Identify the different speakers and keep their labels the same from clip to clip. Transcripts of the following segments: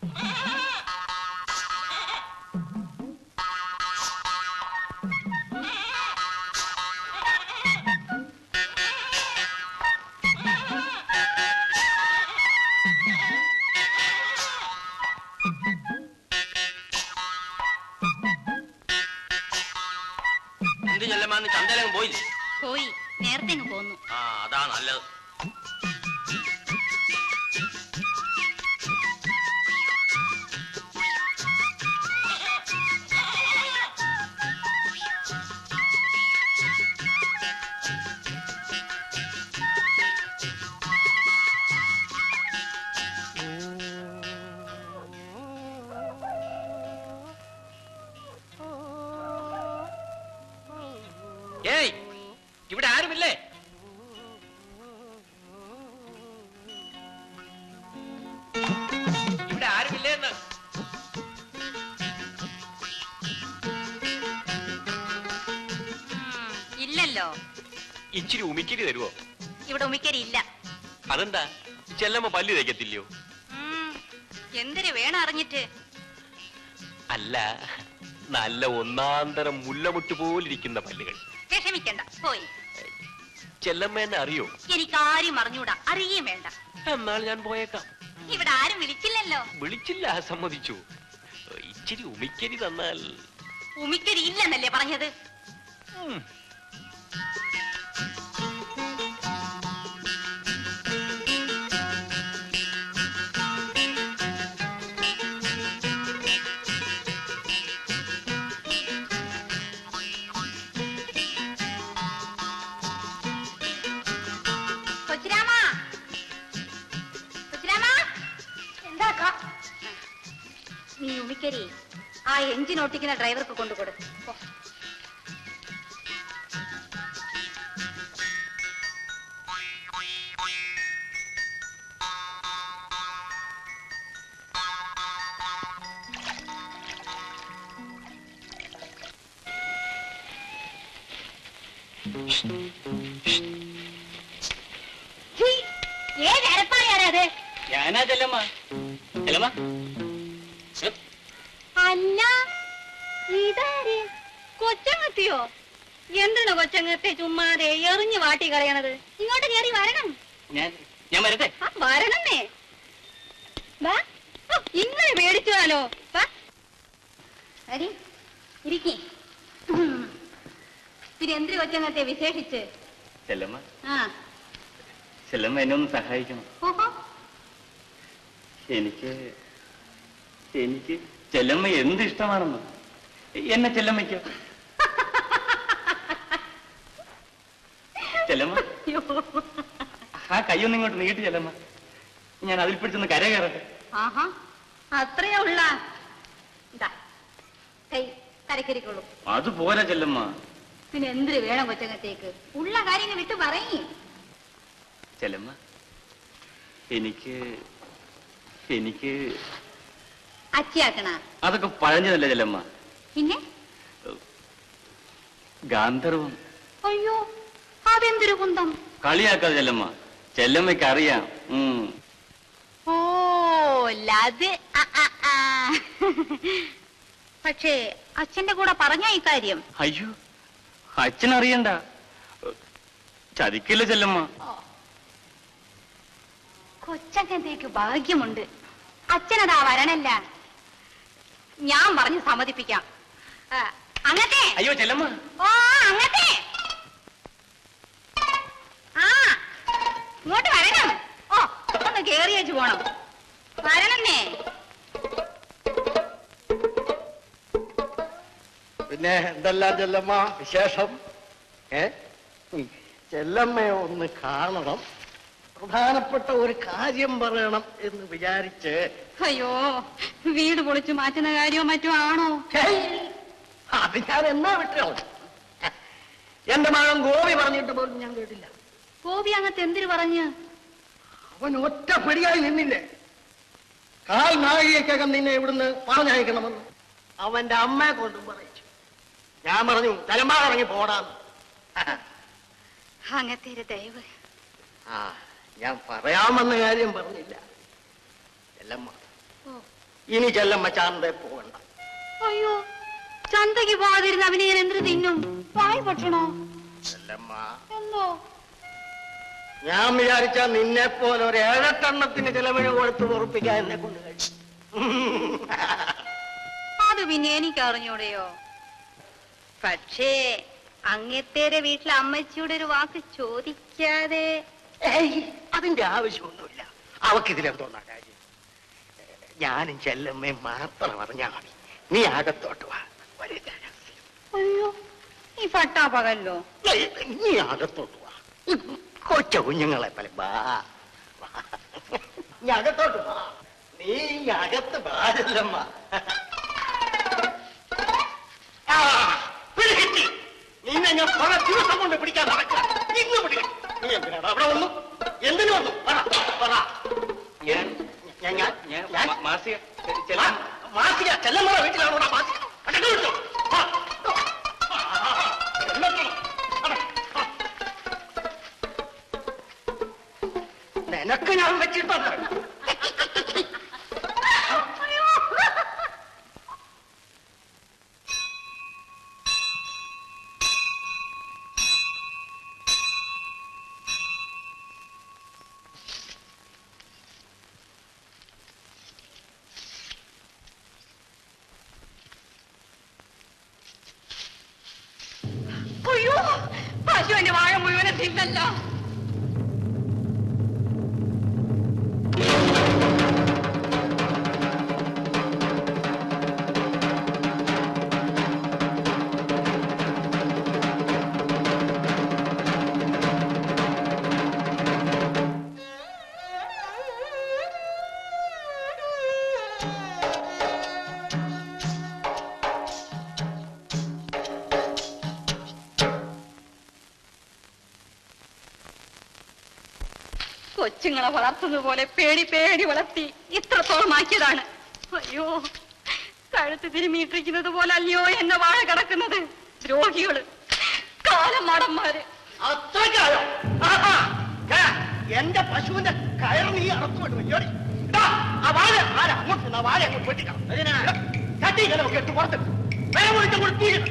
Speaker 1: എന്ത് ചെല്ലമാന്ന് ചന്തയിലങ്ങ് പോയില്ലേ?
Speaker 2: പോയി, നേരത്തെ പോന്നു.
Speaker 1: ആ, അതാ നല്ലത്. ഏയ്, ഇവിടെ ആരുമില്ലേ? ഇവിടെ ആരുമില്ലേ എന്ന്?
Speaker 2: ഇല്ലല്ലോ.
Speaker 1: ഇച്ചിരി ഉമിക്കരി തരുവോ?
Speaker 2: ഇവിടെ ഉമിക്കരി ഇല്ല.
Speaker 1: അതെന്താ? ചെല്ലമ്മ പല്ല് തേക്കത്തില്ലയോ?
Speaker 2: എന്തിനു വേണം അറിഞ്ഞിട്ട്?
Speaker 1: അല്ല, നല്ല ഒന്നാന്തരം മുല്ലമുട്ട് പോലിരിക്കുന്ന പല്ലുകൾ.
Speaker 2: വിഷമിക്കണ്ട, പോയി.
Speaker 1: ചെല്ലമ്മേനെ അറിയോ?
Speaker 2: എനിക്കാരും അറിഞ്ഞൂടാ, അറിയുകയും വേണ്ട.
Speaker 1: എന്നാൽ ഞാൻ പോയേക്കാം.
Speaker 2: ഇവിടെ ആരും വിളിച്ചില്ലല്ലോ.
Speaker 1: വിളിച്ചില്ല, സമ്മതിച്ചു. ഇച്ചിരി ഉമിക്കരി തന്നാൽ.
Speaker 2: ഉമിക്കരി ഇല്ലെന്നല്ലേ പറഞ്ഞത്? നീ ഉമിക്കരി ആ എഞ്ചിൻ ഓട്ടിക്കുന്ന ഡ്രൈവർക്ക് കൊണ്ടുകൊടു. ഏതരപ്പായാണത്?
Speaker 3: ഞാനാ ചെല്ലമ്മ. ചെല്ലമ്മ,
Speaker 2: അല്ല, ഇതാര്? കൊച്ചങ്ങത്തിയോ? എന്താണ് കൊച്ചങ്ങത്തെ ചുമ്മാതെ എറിഞ്ഞു വാട്ടി കളയണത്? ഇങ്ങോട്ട് കയറി വരണം.
Speaker 3: ഞാൻ വരട്ടെ?
Speaker 2: വരണന്നേ. ഇങ്ങനെ പേടിച്ചാലോ? ഇരിക്കേ. പിന്നെ എന്തിനു കൊച്ചങ്ങത്തെ വിശേഷിച്ച്?
Speaker 3: ചെല്ലമ്മ, ചെല്ലമ്മ എന്നെ ഒന്ന് സഹായിക്കണം. എനിക്ക് ചെല്ലമ്മ എന്ത് ഇഷ്ടമാണെന്ന്. എന്നെ ചെല്ലമ്മയ്ക്കോ? ചെല്ലമ്മ, ആ കയ്യൊന്നും ഇങ്ങോട്ട് നീട്ടി ചെല്ലമ്മ. ഞാൻ അതിൽ പിടിച്ചൊന്ന് കര കയറട്ടെ.
Speaker 2: അത്രയാ ഉള്ള കൈ കരക്കരിക്കുള്ളൂ.
Speaker 3: അതുപോലെ ചെല്ലമ്മ.
Speaker 2: പിന്നെ എന്തിനു വേണം കൊച്ചങ്ങത്തേക്ക്? ഉള്ള കാര്യങ്ങൾ വിട്ടു പറയേ.
Speaker 3: ചെല്ലമ്മ, എനിക്ക്
Speaker 2: അച്ചിയാക്കണ?
Speaker 3: അതൊക്കെ പഴഞ്ഞതല്ലേ ചെല്ലമ്മ.
Speaker 2: പിന്നെ
Speaker 3: ഗാന്ധർവം.
Speaker 2: അയ്യോ, അതെന്തൊരു കുന്തം!
Speaker 3: കളിയാക്കാതെ ചെല്ലമ്മ, ചെല്ലമ്മയ്ക്ക് അറിയാം.
Speaker 2: ഓ, അത് പക്ഷേ അച്ഛന്റെ കൂടെ പറഞ്ഞ ഈ കാര്യം?
Speaker 3: അയ്യോ, അച്ഛനറിയണ്ട. ചതിക്കില്ല ചെല്ലമ്മ.
Speaker 2: കൊച്ചങ്ങത്തേക്ക് ഭാഗ്യമുണ്ട്. അച്ഛനതാ വരണല്ല. ഞാൻ പറഞ്ഞു സമ്മതിപ്പിക്കാം. അങ്ങത്തെ.
Speaker 3: അയ്യോ ചെല്ലമ്മ.
Speaker 2: ഓ, അങ്ങത്തെ. ഇങ്ങോട്ട് വരണം. ഓ, ഒന്ന് കേറി വെച്ച് പോണം. വരണന്നേ.
Speaker 4: പിന്നെ എന്തെല്ലാം ചെല്ലമ്മ വിശേഷം? ചെല്ലമ്മയെ ഒന്ന് കാണണം, പ്രധാനപ്പെട്ട ഒരു കാര്യം പറയണം എന്ന് വിചാരിച്ച്.
Speaker 2: അയ്യോ, വീട് പൊളിച്ചു മാറ്റുന്ന കാര്യമോ മറ്റോ ആണോ?
Speaker 4: അത് ഞാൻ എന്നാ വിട്ടോ? എന്റെ മകൻ ഗോപി പറഞ്ഞിട്ട് പോലും ഞാൻ കേട്ടില്ല.
Speaker 2: ഗോപി അങ്ങത്തെ എന്തിനു പറഞ്ഞു?
Speaker 4: അവൻ ഒറ്റ പിടിയായി നിന്നില്ലേ? കാൽ നാഴികക്കകം നിന്നെ ഇവിടുന്ന് പറഞ്ഞയക്കണമെന്ന് അവന്റെ അമ്മയെ കൊണ്ടും പറയിച്ചു. ഞാൻ പറഞ്ഞു തലമ്പാ ഇറങ്ങി പോടാന്ന്.
Speaker 2: അങ്ങത്തെ ദയവ്.
Speaker 4: ഞാൻ പറയാമെന്ന കാര്യം പറഞ്ഞില്ല. ചെല്ലമ്മ, ഇനി ചെല്ലമ്മ ചന്തയിൽ പോകണ്ട.
Speaker 2: അയ്യോ, ചന്തയ്ക്ക് പോകാതിരുന്ന അവനെ ഞാൻ എന്ത് തിന്നും? വായി പറ്റണോ?
Speaker 4: ചെല്ലമ്മ,
Speaker 2: എന്തോ?
Speaker 4: ഞാൻ വിചാരിച്ച നിന്നെ പോലെ ഒരു 7 എണ്ണത്തിന് ചിലവിന് കൊടുത്ത് ഉറപ്പിക്കാൻ എന്നെ കൊണ്ട് കഴിയും.
Speaker 2: അത് പിന്നെ എനിക്ക് അറിഞ്ഞൂടെയോ? പക്ഷേ അങ്ങത്തേരെ വീട്ടിലെ അമ്മച്ചിയുടെ ഒരു വാക്ക് ചോദിക്കാതെ.
Speaker 4: അതിന്റെ ആവശ്യമൊന്നുമില്ല. അവക്കിതിലെന്തോന്നാ കാര്യം? ഞാനും ചെല്ലമ്മയും മാത്രം അറിഞ്ഞാ മതി. നീ അകത്തോട്ട് വാ.
Speaker 2: അയ്യോ, ഈ പട്ടാപ്പകല്ലോ.
Speaker 4: നീ അകത്തോട്ട് വാ. കൊച്ച കുഞ്ഞുങ്ങളെ പോലെ വാ. നീ അകത്തോട്ട് വാ. നീ അകത്ത് വാരല്ലമ്മ. നിന്നെ ഞാൻ പല ദിവസം കൊണ്ട് പിടിക്കാൻ നടക്കാം. ഇന്ന് പിടിക്കാം. നീ എന്തിനാണ് അവിടെ വന്നു? എന്തിനു വന്നു? മാസിക ചെല്ലമ്മ വീട്ടിലാണോ മാസിക? നിനക്ക് ഞാൻ വെച്ചിട്ടുണ്ട്.
Speaker 2: അയ്യോ, പശുവിന്റെ വാഴ മുഴുവനും തിന്നല്ലോ. കൊച്ചുങ്ങളെ വളർത്തുന്നത് പോലെ പേടി പേടി വളർത്തി ഇത്രത്തോളം ആക്കിയതാണ്. അയ്യോ, കഴുത്ത് തിരുമിയിട്ടിരിക്കുന്നത് പോലെ അല്ലയോ എന്നെ വാഴ കിടക്കുന്നത്. ദ്രോഹികള്, കാലമാടന്മാര്.
Speaker 4: അത്രയ്ക്കായോ? എന്റെ പശുവിന്റെ കയർ നീ അറത്തുകൊണ്ട് വയ്യോടി. ആ വാഴ അങ്ങോട്ട് വാഴ അങ്ങോട്ട് വെട്ടിക്കണം. ചട്ടി കലമൊക്കെ ഇട്ട് പുറത്ത് വേറെ വിളിച്ച കൊടുത്തിരിക്കണം.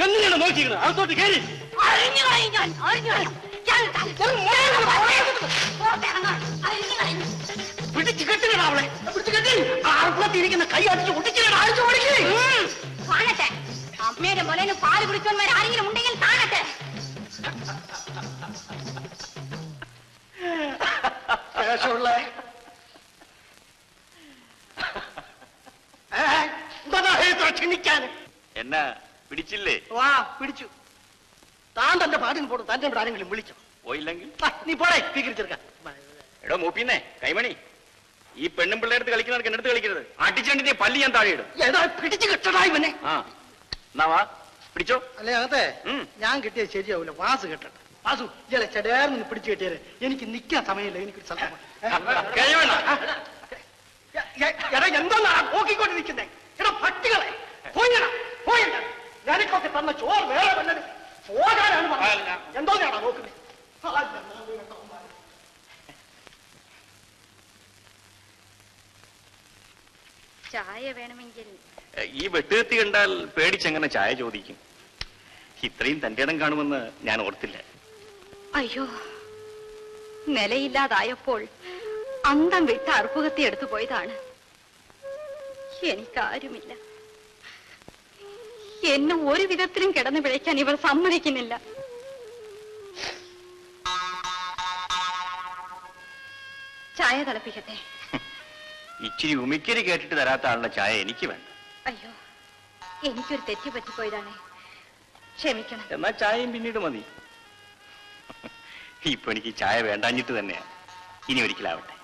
Speaker 4: എന്തിനാണ് നോക്കിക്കുന്നത്? അകത്തോട്ട് കയറി പിടിച്ചു കെട്ടിക്കണം. അവളെ പിടിച്ചു കെട്ടി ആൾക്കുളത്തിരിക്കുന്ന കൈ അടിച്ച് ഒട്ടിച്ചിട്ട് അഴിച്ചു ഓടിക്കേ.
Speaker 2: അമ്മയുടെ മുലന് പാല് കുടിച്ചവന്മാർ ആരെങ്കിലും ഉണ്ടെങ്കിൽ കാണട്ടെ.
Speaker 4: ശേഷമുള്ള ക്ഷണിക്കാൻ
Speaker 1: എന്നാ പിടിച്ചില്ലേ?
Speaker 4: വാ പിടിച്ചു. താൻ തന്റെ പാട്ടിന് പോടും. തന്റെ ഇവിടെ ആരെങ്കിലും വിളിച്ചോ?
Speaker 1: പോയില്ലെങ്കിൽ
Speaker 4: നീ പോടേ സ്വീകരിച്ചെടുക്കാൻ.
Speaker 1: എടോ മൂപ്പിന്നേ കൈമണി, ഈ പെണ്ണും പിള്ളേർത്ത് കളിക്കുന്നവർക്ക് എന്നെടുത്ത് കളിക്കരുത്. അടിച്ചണ്ടിന്റെ പല്ലി ഞാൻ താഴെ ഇടും.
Speaker 4: ഏതാ പിടിച്ചു കിട്ടടാ ഇവനെ.
Speaker 1: ആ എന്നാ വാ പിടിച്ചോ.
Speaker 4: അല്ലേ അതെ, ഞാൻ കിട്ടിയത് ശരിയാവൂല. വാസു കെട്ടട്ടെ. വാസു ഇയാളെ ചെടയാർന്ന് പിടിച്ചു കിട്ടിയത് എനിക്ക് നിൽക്കാൻ സമയമില്ല. എനിക്കൊരു സ്ഥലം എന്തോന്നാ നോക്കിക്കൊണ്ടിരിക്കുന്നേ? എടാ പട്ടികളെ പോയിടാ പോയിട്ട ഞാനൊക്കെ തന്ന ചോറ് വേറെ വല്ലത് പോകാനാണ് പറഞ്ഞത്. എന്തോന്നാണോ നോക്കുന്നത്?
Speaker 2: ചായ വേണമെങ്കിൽ.
Speaker 1: ഈ വെട്ടുകത്തി കണ്ടാൽ പേടിച്ചെങ്ങനെ ചായ ചോദിക്കും? ഇത്രയും തന്റെ ഇടം കാണുമെന്ന് ഞാൻ ഓർത്തില്ല.
Speaker 2: അയ്യോ, നിലയില്ലാതായപ്പോൾ അന്തം വിട്ട് അറുപ്പുകത്തി എടുത്തു പോയതാണ്. എനിക്കാരുമില്ല. എന്നെ ഒരു വിധത്തിലും കിടന്നു പിഴയ്ക്കാൻ ഇവർ സമ്മതിക്കുന്നില്ല. ചായ തിളപ്പിക്കട്ടെ?
Speaker 1: ഇച്ചിരി ഉമിക്കരി കേട്ടിട്ട് തരാത്ത ആളുടെ ചായ എനിക്ക് വേണ്ട.
Speaker 2: അയ്യോ, എനിക്കൊരു തെറ്റ് പറ്റിപ്പോയതാണ്. ക്ഷമിക്കണം.
Speaker 1: എന്നാ ചായയും പിന്നീട് മതി. ഇപ്പൊ എനിക്ക് ചായ വേണ്ടാഞ്ഞിട്ട് തന്നെയാ. ഇനി ഒരിക്കലാവട്ടെ.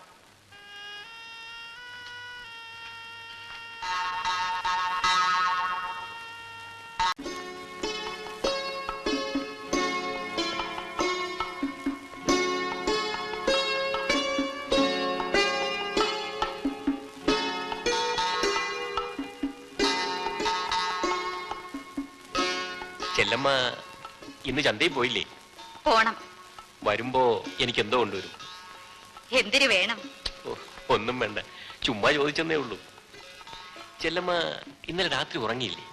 Speaker 1: ചെല്ലമ്മ ഇന്ന് ചന്തയിൽ പോയില്ലേ?
Speaker 2: പോണം.
Speaker 5: വരുമ്പോ എനിക്ക് എന്തോ കൊണ്ടുവരും?
Speaker 2: എന്തിനു വേണം?
Speaker 5: ഒന്നും വേണ്ട, ചുമ്മാ ചോദിച്ചെന്നേ ഉള്ളൂ. ചെല്ലമ്മ ഇന്നലെ രാത്രി ഉറങ്ങിയില്ലേ?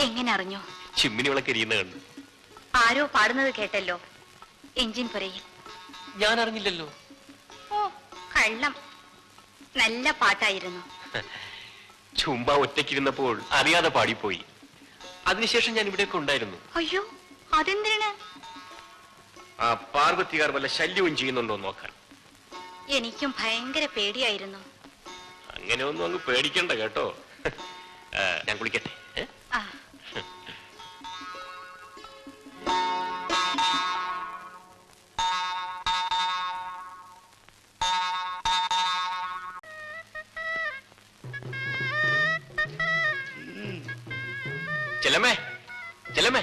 Speaker 2: എങ്ങനെ അറിഞ്ഞു?
Speaker 5: ചിമ്മിനി വിളക്കരിയുന്ന കണ്ടു.
Speaker 2: ആരോ പാടുന്നത് കേട്ടല്ലോ, എഞ്ചിൻ പുരയിൽ.
Speaker 5: ഞാൻ അറിഞ്ഞില്ലല്ലോ.
Speaker 2: ഓ, കള്ളം. നല്ല പാട്ടായിരുന്നു.
Speaker 5: ചുമ്മാ ഒറ്റയ്ക്കിരുന്നപ്പോൾ അറിയാതെ പാടിപ്പോയി. അതിനുശേഷം ഞാൻ ഇവിടെയൊക്കെ ഉണ്ടായിരുന്നു.
Speaker 2: അയ്യോ, അതെന്തിനാണ്?
Speaker 5: ആ പാർവതികാർ വല്ല ശല്യവും ചെയ്യുന്നുണ്ടോ നോക്കാൻ.
Speaker 2: എനിക്കും ഭയങ്കര പേടിയായിരുന്നു.
Speaker 5: അങ്ങനെ ഒന്നും അങ്ങ് പേടിക്കണ്ട കേട്ടോ. ഞാൻ കുളിക്കട്ടെ.
Speaker 2: ആ,
Speaker 5: ചെല്ലമ്മേ, ചെല്ലമ്മേ,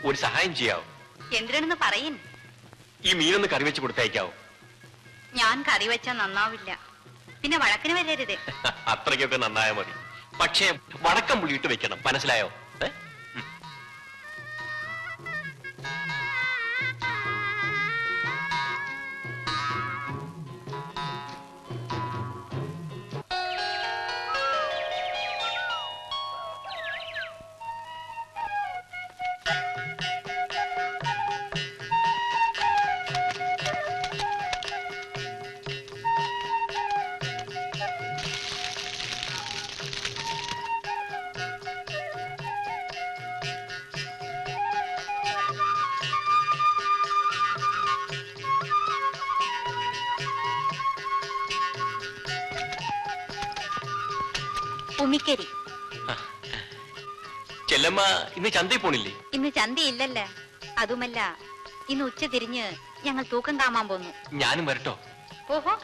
Speaker 5: ഒരു സഹായം ചെയ്യാവോ?
Speaker 2: എന്തിനാണെന്ന് പറയിൻ.
Speaker 5: ഈ മീനൊന്ന് കറി വെച്ച് കൊടുത്തയക്കാവോ?
Speaker 2: ഞാൻ കറി വെച്ചാൽ നന്നാവില്ല. പിന്നെ വഴക്കിന് വരരുത്.
Speaker 5: അത്രയ്ക്കൊക്കെ നന്നായാൽ മതി. പക്ഷേ വടക്കം പുളിയിട്ട് വെക്കണം, മനസ്സിലായോ?
Speaker 2: ഉമിക്കരി.
Speaker 5: ചെല്ലമ്മ ഇന്ന് ചന്തയിൽ പോണില്ലേ?
Speaker 2: ഇന്ന് ചന്തയില്ലല്ല. അതുമല്ല, ഇന്ന് ഉച്ച തിരിഞ്ഞ് ഞങ്ങൾ തൂക്കം കാമാൻ പോന്നു.
Speaker 5: ഞാനും വരട്ടോ?
Speaker 2: ഓഹോ,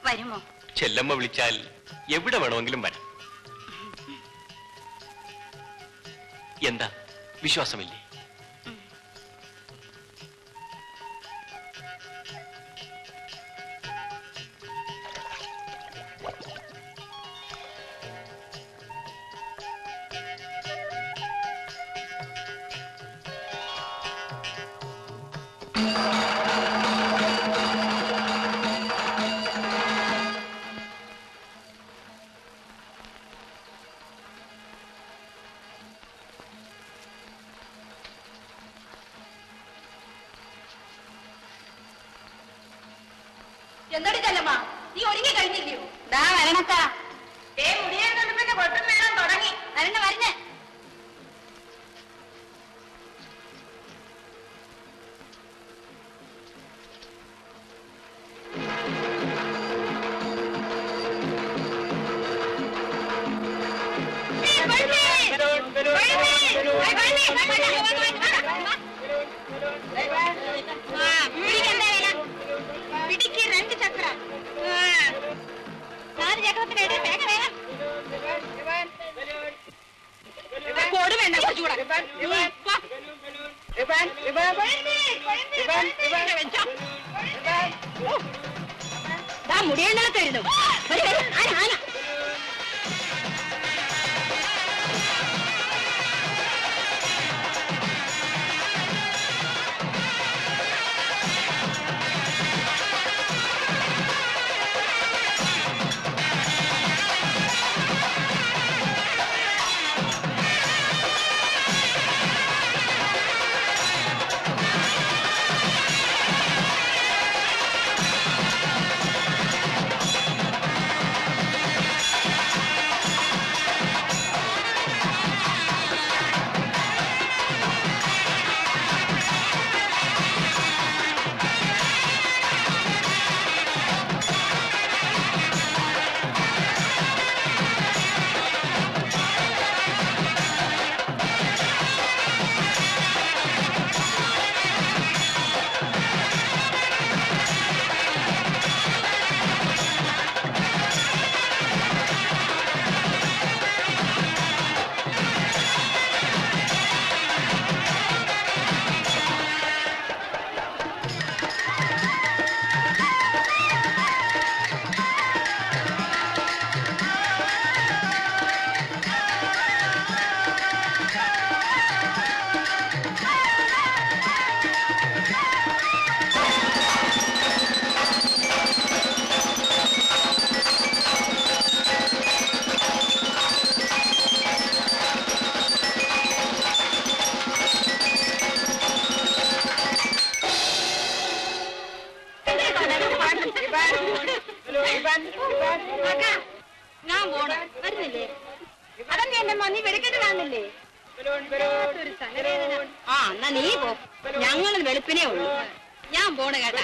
Speaker 2: വരുമോ?
Speaker 5: ചെല്ലമ്മ വിളിച്ചാൽ എവിടെ വേണമെങ്കിലും വരാം. എന്താ, വിശ്വാസമില്ലേ?
Speaker 2: എന്താണ് ചെല്ലമ്മ, നീ ഒരുങ്ങി കഴിഞ്ഞില്ലയോ? ദാ വരണക്കാ. മുടിയാൻ പിന്നെ കൊട്ടും വേണം തുടങ്ങി. വരണ വരണ. പിടിക്ക് 2 ചക്രം. 4 ചക്രത്തിന് വേഗം വേഗം. കോട് വേണ്ട, കുറച്ചുകൂടെ. മുടിയെണ്ണത്തായിരുന്നു. ആന ആന. നീ വെളുക്കെട്ട് കാണുന്നില്ലേ? ആ എന്നാ നീ പോ, ഞങ്ങൾ വെളുപ്പിനേ ഉള്ളൂ. ഞാൻ പോണ കേട്ടാ.